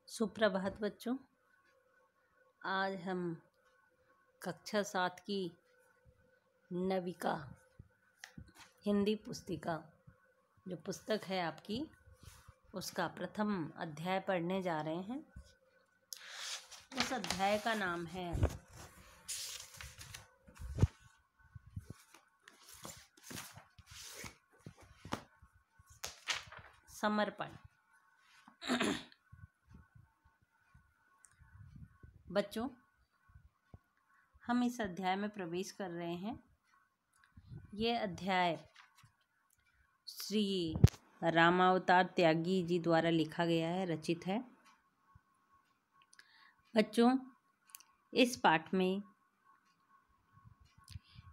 सुप्रभात बच्चों। आज हम कक्षा 7 की नविका हिंदी पुस्तिका जो पुस्तक है आपकी उसका प्रथम अध्याय पढ़ने जा रहे हैं। उस अध्याय का नाम है समर्पण। बच्चों, हम इस अध्याय में प्रवेश कर रहे हैं। ये अध्याय श्री रामावतार त्यागी जी द्वारा लिखा गया है, रचित है। बच्चों, इस पाठ में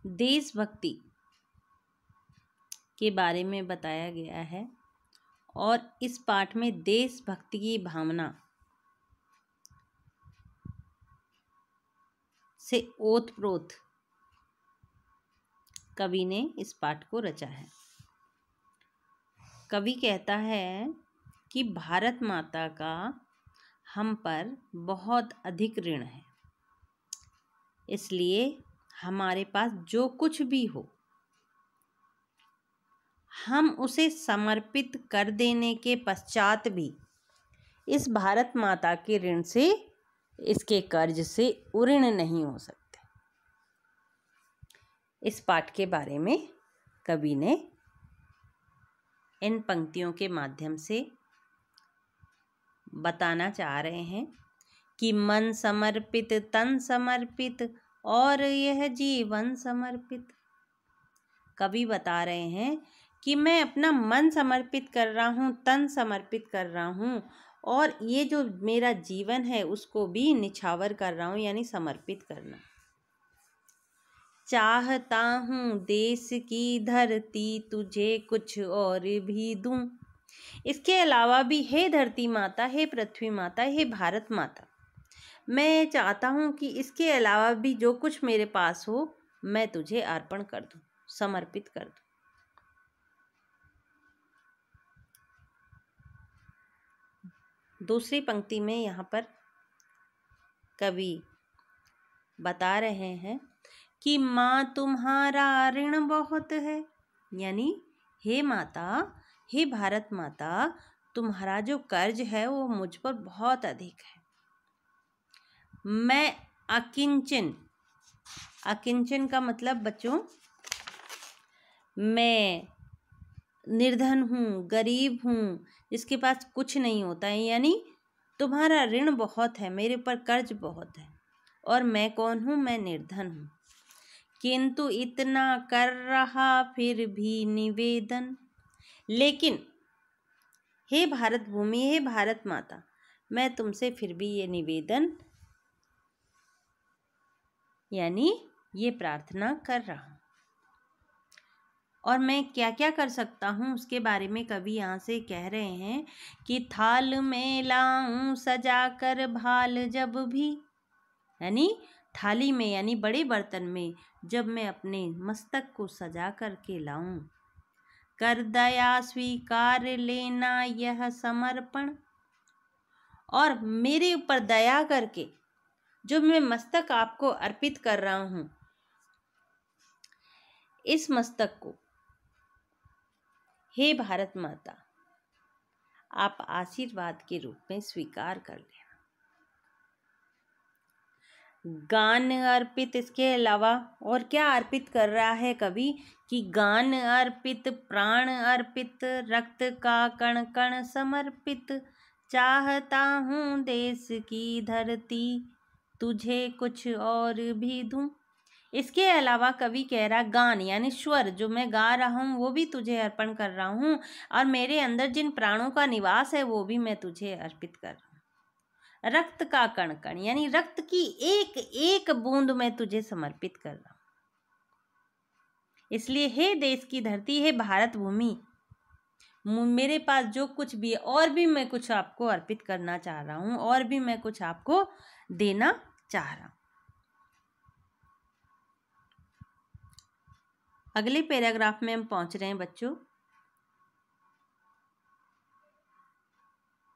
देशभक्ति के बारे में बताया गया है और इस पाठ में देशभक्ति की भावना से ओतप्रोत कवि ने इस पाठ को रचा है। कवि कहता है कि भारत माता का हम पर बहुत अधिक ऋण है, इसलिए हमारे पास जो कुछ भी हो हम उसे समर्पित कर देने के पश्चात भी इस भारत माता के ऋण से, इसके कर्ज से उऋण नहीं हो सकते। इस पाठ के बारे में कवि ने इन पंक्तियों के माध्यम से बताना चाह रहे हैं कि मन समर्पित तन समर्पित और यह जीवन समर्पित। कवि बता रहे हैं कि मैं अपना मन समर्पित कर रहा हूँ, तन समर्पित कर रहा हूँ और ये जो मेरा जीवन है उसको भी निछावर कर रहा हूँ, यानी समर्पित करना। चाहता हूँ देश की धरती तुझे कुछ और भी दूं। इसके अलावा भी हे धरती माता, हे पृथ्वी माता, हे भारत माता, मैं चाहता हूँ कि इसके अलावा भी जो कुछ मेरे पास हो मैं तुझे अर्पण कर दूं, समर्पित कर दूं। दूसरी पंक्ति में यहाँ पर कवि बता रहे हैं कि माँ तुम्हारा ऋण बहुत है, यानी हे माता, हे भारत माता, तुम्हारा जो कर्ज है वो मुझ पर बहुत अधिक है। मैं अकिंचन, अकिंचन का मतलब बच्चों मैं निर्धन हूँ, गरीब हूँ, जिसके पास कुछ नहीं होता है, यानी तुम्हारा ऋण बहुत है, मेरे ऊपर कर्ज बहुत है। और मैं कौन हूँ? मैं निर्धन हूँ, किंतु इतना कर रहा फिर भी निवेदन। लेकिन हे भारत भूमि, हे भारत माता, मैं तुमसे फिर भी ये निवेदन यानी ये प्रार्थना कर रहा हूँ। और मैं क्या क्या कर सकता हूँ उसके बारे में कवि यहाँ से कह रहे हैं कि थाल में लाऊं सजा कर भाल जब भी, यानी थाली में यानी बड़े बर्तन में जब मैं अपने मस्तक को सजा करके लाऊं, कर दया स्वीकार लेना यह समर्पण। और मेरे ऊपर दया करके जो मैं मस्तक आपको अर्पित कर रहा हूँ, इस मस्तक को हे भारत माता आप आशीर्वाद के रूप में स्वीकार कर लेना। गान अर्पित, इसके अलावा और क्या अर्पित कर रहा है कवि कि गान अर्पित, प्राण अर्पित, रक्त का कण कण समर्पित, चाहता हूँ देश की धरती तुझे कुछ और भी दूं। इसके अलावा कवि कह रहा गान यानी स्वर, जो मैं गा रहा हूँ वो भी तुझे अर्पण कर रहा हूँ और मेरे अंदर जिन प्राणों का निवास है वो भी मैं तुझे अर्पित कर रहा हूँ। रक्त का कण कण यानी रक्त की एक एक बूंद मैं तुझे समर्पित कर रहा हूँ। इसलिए हे देश की धरती, हे भारत भूमि, मेरे पास जो कुछ भी है और भी मैं कुछ आपको अर्पित करना चाह रहा हूँ और भी मैं कुछ आपको देना चाह रहा हूँ। अगले पैराग्राफ में हम पहुंच रहे हैं बच्चों।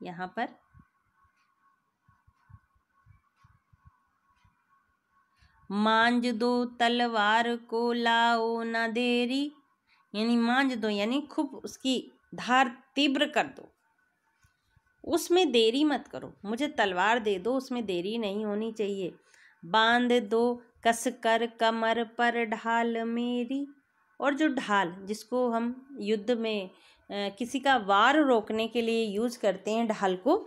यहाँ पर मांझ दो तलवार को लाओ न देरी, यानी मांझ दो यानी खूब उसकी धार तीव्र कर दो, उसमें देरी मत करो, मुझे तलवार दे दो, उसमें देरी नहीं होनी चाहिए। बांध दो कस कर कमर पर ढाल मेरी, और जो ढाल जिसको हम युद्ध में किसी का वार रोकने के लिए यूज करते हैं ढाल को,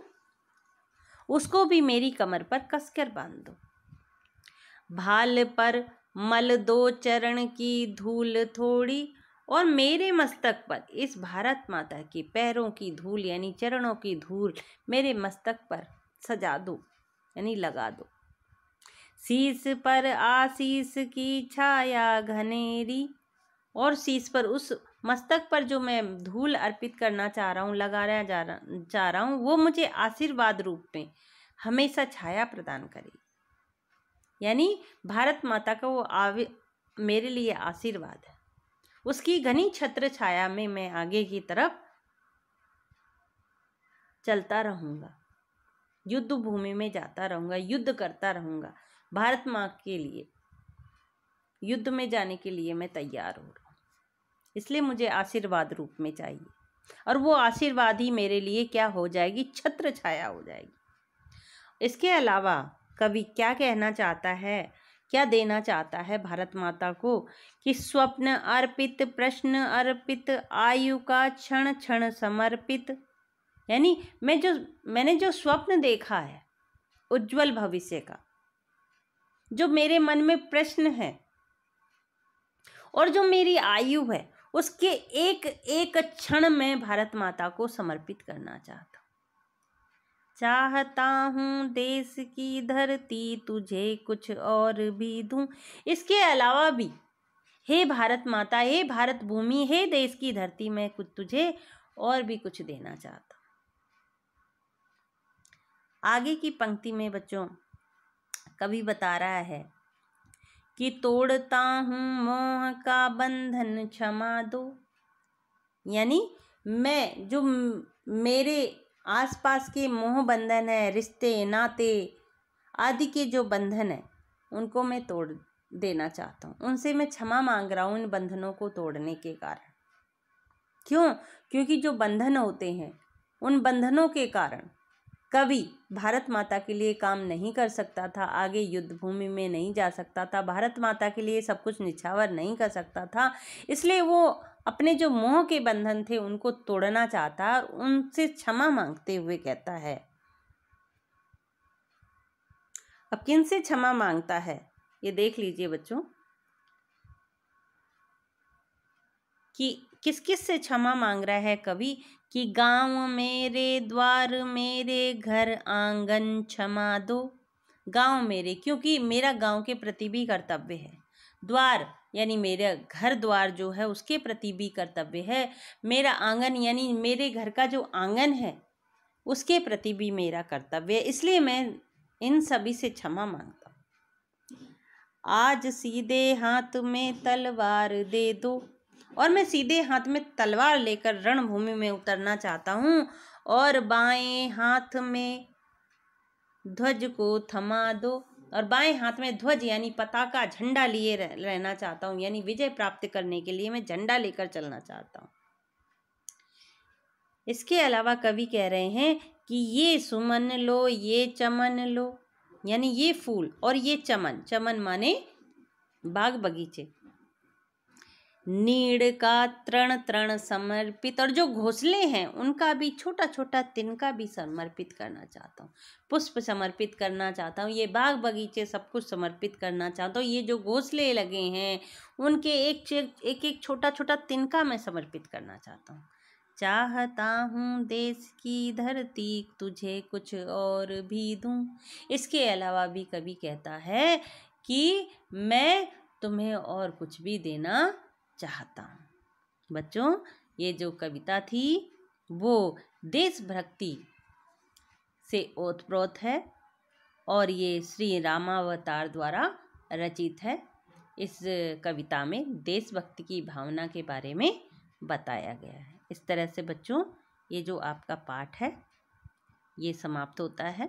उसको भी मेरी कमर पर कसकर बांध दो। भाल पर मल दो चरण की धूल थोड़ी, और मेरे मस्तक पर इस भारत माता के पैरों की धूल यानी चरणों की धूल मेरे मस्तक पर सजा दो यानी लगा दो। शीस पर आशीष की छाया घनेरी, और शीस पर उस मस्तक पर जो मैं धूल अर्पित करना चाह रहा हूँ, लगाना चाह रहा हूँ, वो मुझे आशीर्वाद रूप में हमेशा छाया प्रदान करे, यानी भारत माता का वो मेरे लिए आशीर्वाद है। उसकी घनी छत्र छाया में मैं आगे की तरफ चलता रहूँगा, युद्ध भूमि में जाता रहूँगा, युद्ध करता रहूँगा। भारत माँ के लिए युद्ध में जाने के लिए मैं तैयार हो रहा हूँ, इसलिए मुझे आशीर्वाद रूप में चाहिए, और वो आशीर्वाद ही मेरे लिए क्या हो जाएगी, छत्र छाया हो जाएगी। इसके अलावा कवि क्या कहना चाहता है, क्या देना चाहता है भारत माता को, कि स्वप्न अर्पित प्रश्न अर्पित आयु का क्षण क्षण समर्पित, यानी मैंने जो स्वप्न देखा है उज्जवल भविष्य का, जो मेरे मन में प्रश्न है, और जो मेरी आयु है, उसके एक एक क्षण में भारत माता को समर्पित करना चाहता हूँ देश की धरती तुझे कुछ और भी दूं। इसके अलावा भी हे भारत माता, हे भारत भूमि, हे देश की धरती, मैं कुछ तुझे और भी कुछ देना चाहता हूँ। आगे की पंक्ति में बच्चों कवि बता रहा है कि तोड़ता हूँ मोह का बंधन क्षमा दो, यानी मैं जो मेरे आसपास के मोह बंधन है, रिश्ते नाते आदि के जो बंधन है, उनको मैं तोड़ देना चाहता हूँ, उनसे मैं क्षमा मांग रहा हूँ इन बंधनों को तोड़ने के कारण। क्यों? क्योंकि जो बंधन होते हैं, उन बंधनों के कारण कवि भारत माता के लिए काम नहीं कर सकता था, आगे युद्ध भूमि में नहीं जा सकता था, भारत माता के लिए सब कुछ निछावर नहीं कर सकता था, इसलिए वो अपने जो मोह के बंधन थे उनको तोड़ना चाहता और उनसे क्षमा मांगते हुए कहता है। अब किन से क्षमा मांगता है ये देख लीजिए बच्चों, कि किस किस से क्षमा मांग रहा है कवि, कि गांव मेरे द्वार मेरे घर आंगन क्षमा दो। गांव मेरे, क्योंकि मेरा गांव के प्रति भी कर्तव्य है, द्वार यानी मेरा घर द्वार जो है उसके प्रति भी कर्तव्य है, मेरा आंगन यानी मेरे घर का जो आंगन है उसके प्रति भी मेरा कर्तव्य है, इसलिए मैं इन सभी से क्षमा मांगता हूँ। आज सीधे हाथ में तलवार दे दो, और मैं सीधे हाथ में तलवार लेकर रणभूमि में उतरना चाहता हूँ, और बाएं हाथ में ध्वज को थमा दो, और बाएं हाथ में ध्वज यानी पताका झंडा लिए रहना चाहता हूँ, यानी विजय प्राप्त करने के लिए मैं झंडा लेकर चलना चाहता हूँ। इसके अलावा कवि कह रहे हैं कि ये सुमन लो ये चमन लो, यानी ये फूल और ये चमन, चमन माने बाग बगीचे, नीड़ का तृण तृण समर्पित, और जो घोंसले हैं उनका भी छोटा छोटा तिनका भी समर्पित करना चाहता हूँ, पुष्प समर्पित करना चाहता हूँ, ये बाग बगीचे सब कुछ समर्पित करना चाहता हूँ, ये जो घोंसले लगे हैं उनके एक एक छोटा छोटा तिनका मैं समर्पित करना चाहता हूँ। चाहता हूँ देश की धरती तुझे कुछ और भी दूँ। इसके अलावा भी कवि कहता है कि मैं तुम्हें और कुछ भी देना चाहता हूँ। बच्चों ये जो कविता थी वो देशभक्ति से ओतप्रोत है, और ये श्री रामावतार द्वारा रचित है। इस कविता में देशभक्ति की भावना के बारे में बताया गया है। इस तरह से बच्चों ये जो आपका पाठ है ये समाप्त होता है।